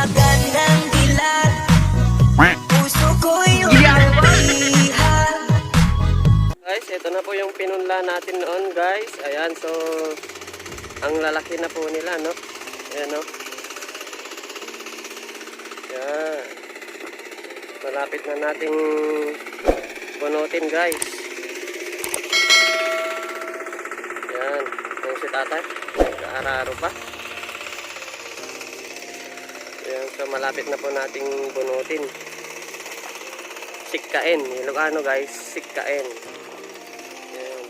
magandang dilat. Puso ko'y umalihan. Guys, ito na po yung pinunla natin noon guys. Ayan, so ang lalaki na po nila, no? Ayan, no? Ayan. Malapit na nating bunutin guys. Ayan, yung si tatay. Kaararo pa. Ayan, so malapit na po nating bunutin. Sikkain. Ilocano guys, sikkain. Ayan.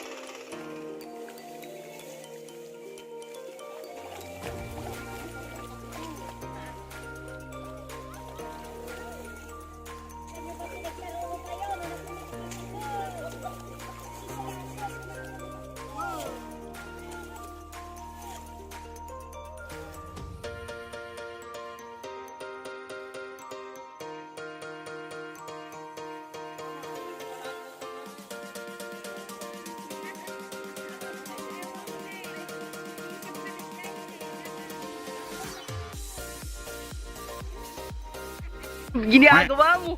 Ginagawa mo.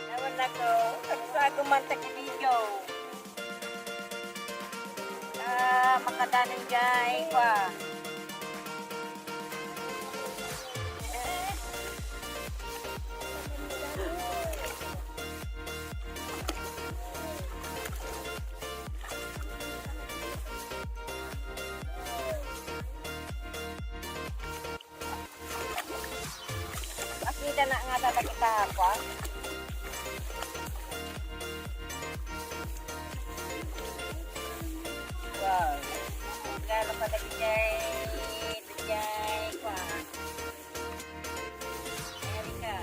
Ewan na ko, sa kumantak video. Makadaning jay pa. Akita na nga tatakita ako. Wow. Galo pa dagi jay pa. Erika.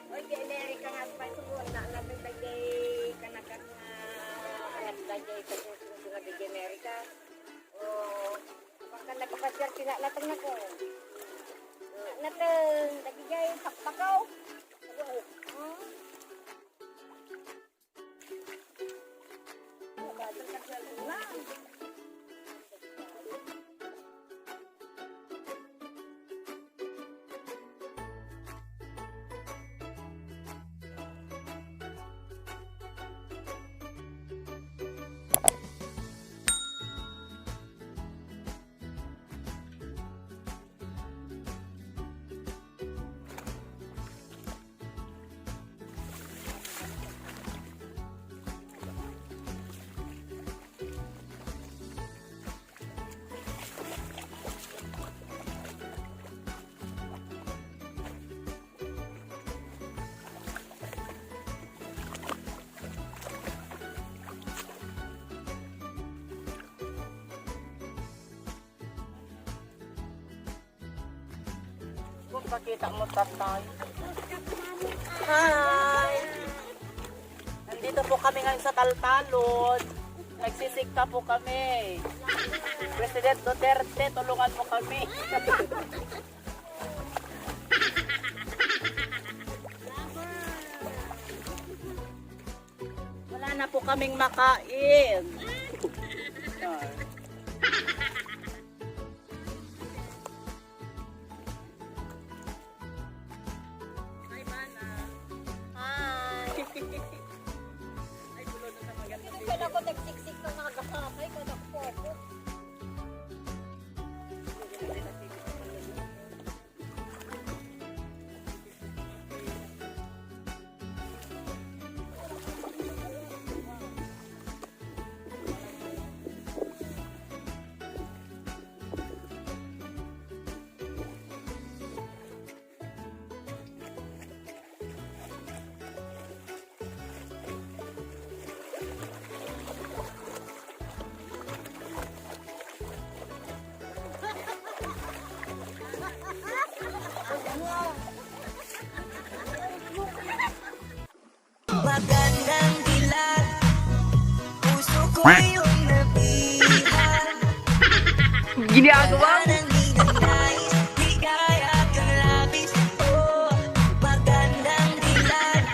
Oy, kay Erika nga pa sugon na labing dagi kanakat nga anak dagi sa susunod dagi Erika. Oh, baka nagpapasyar sinatang na ko. Natang dagigay pakpakaw. Kung pakita mo tatay. Hi! Nandito po kami ngayon sa Taltalon. Nagsisikta po kami. President Duterte, tulungan mo kami. Wala na po kaming makain. magandang dilag. Puso ko yung nabihag. Ginagawa Wala nang ninanais, di kaya kang labis. Oh, magandang dilag.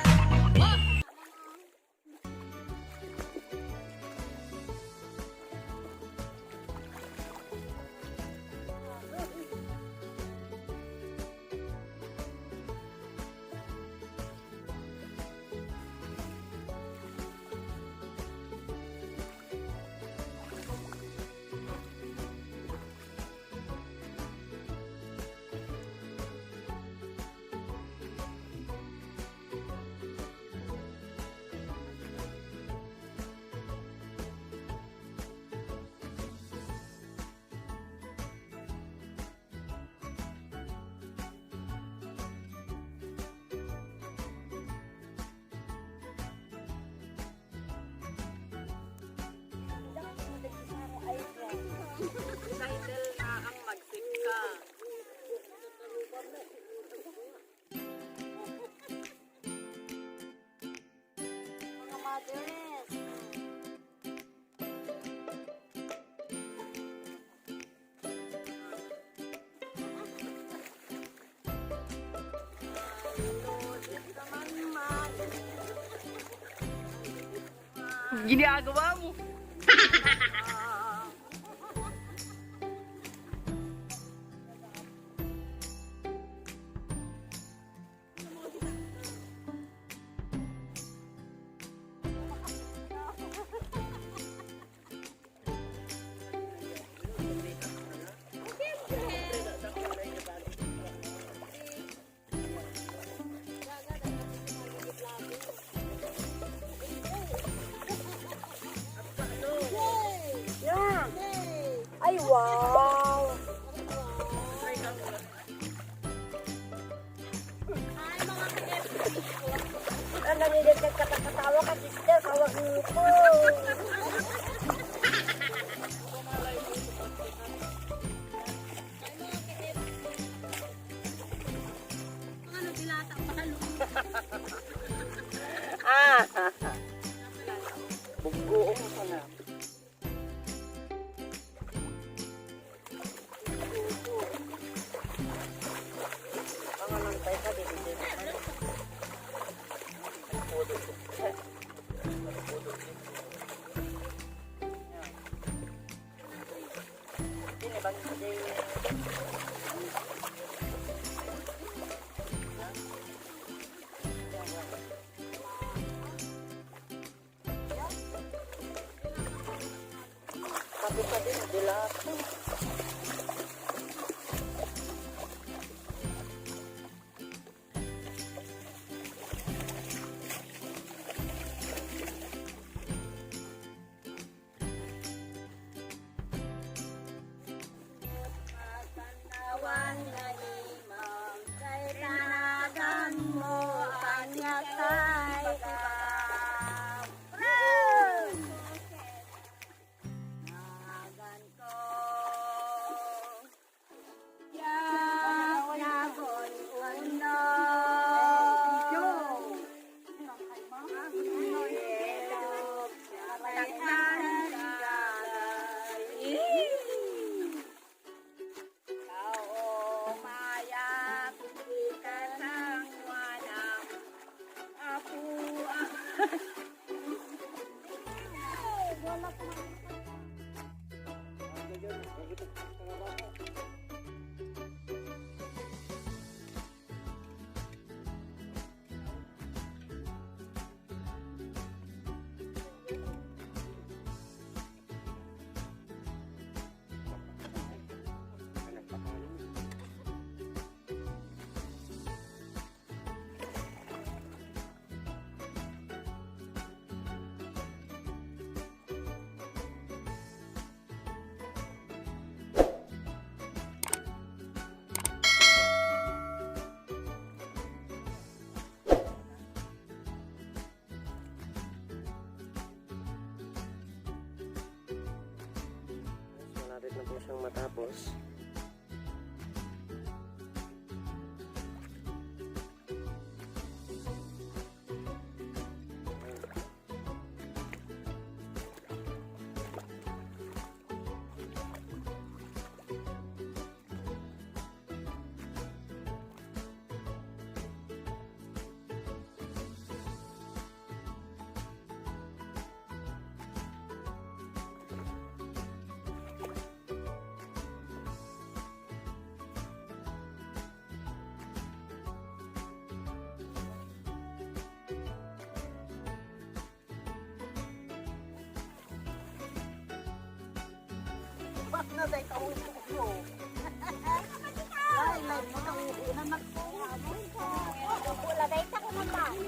Title na ang magsikka. Mga mothers. Ginagawa mo. Ay, wow! Ang nanilitin ka katawa ka, sister, kawag niyo po. Bugbuong mo na. Sabi na dilat. Kawan na limang kay tanagan mo kanya kay nagan ko yak nagon uno Malapit na po siyang matapos. na sa ikaw ulo. Ay, may butang na magpuha. Wala dahil sa naman.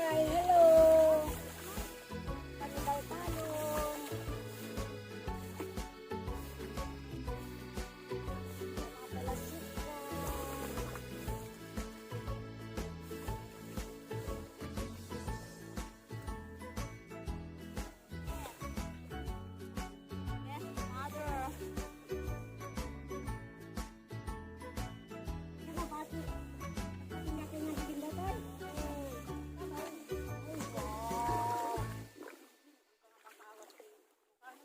Hi, hello. Kami tayo talong. Mga palasika. Yes, mother. Ano ba ito? Hindi natin nagiging datay.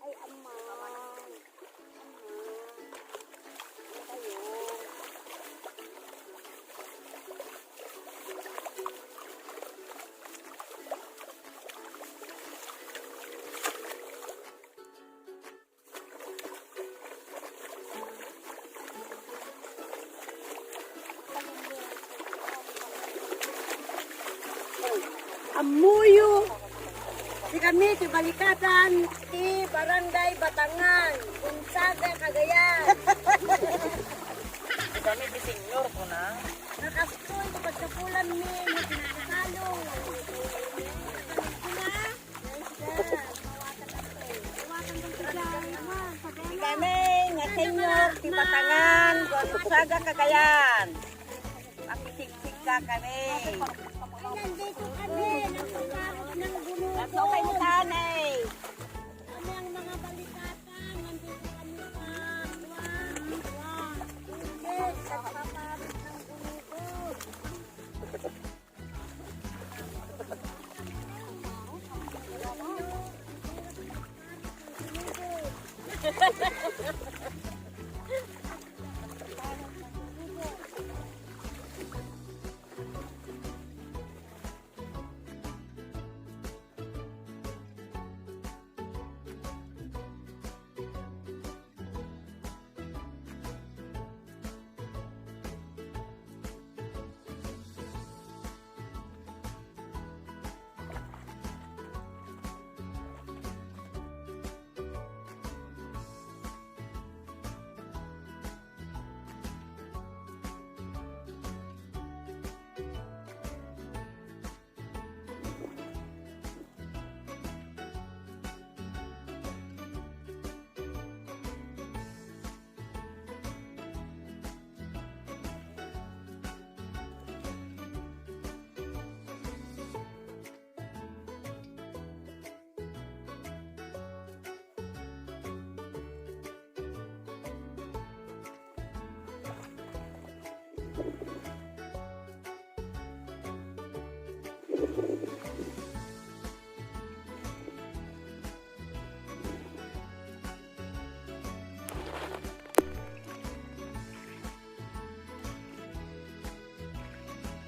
Ay, ama. Amuyo. Si kami, si Balikatan, si Barangay Batangan, Gonzaga, Cagayan. Kami di senior ko na. Nakastoy, pagkapulan mi, nagkakasalong. Kami, nga senior, si Batangan, Gonzaga, Cagayan. Makisiksik ka kami. Nandito kami, nagpapakot ng gulugo. Nandito kay Mutanay. Kami ang mga balikatan, nandito kami sa tubig, nagpapakot ng gulugo.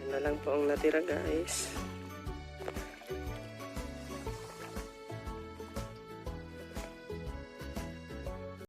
Yan na lang po ang natira guys.